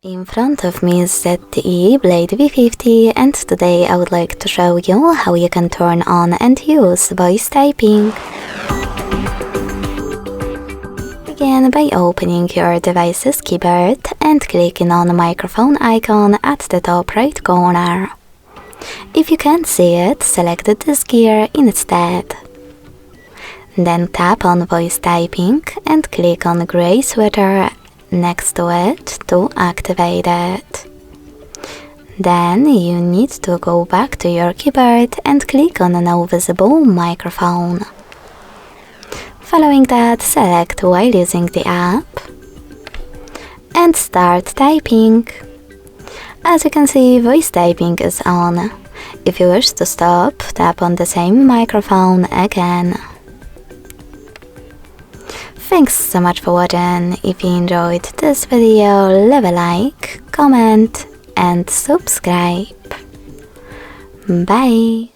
In front of me is ZTE Blade V50, and today I would like to show you how you can turn on and use voice typing. Begin by opening your device's keyboard and clicking on the microphone icon at the top right corner. If you can't see it, select this gear instead. Then tap on voice typing and click on the grey sweater next to it to activate it. Then you need to go back to your keyboard and click on the now visible microphone. Following that, select while using the app and start typing. As you can see, voice typing is on. If you wish to stop, tap on the same microphone again. Thanks so much for watching. If you enjoyed this video, leave a like, comment and subscribe. Bye!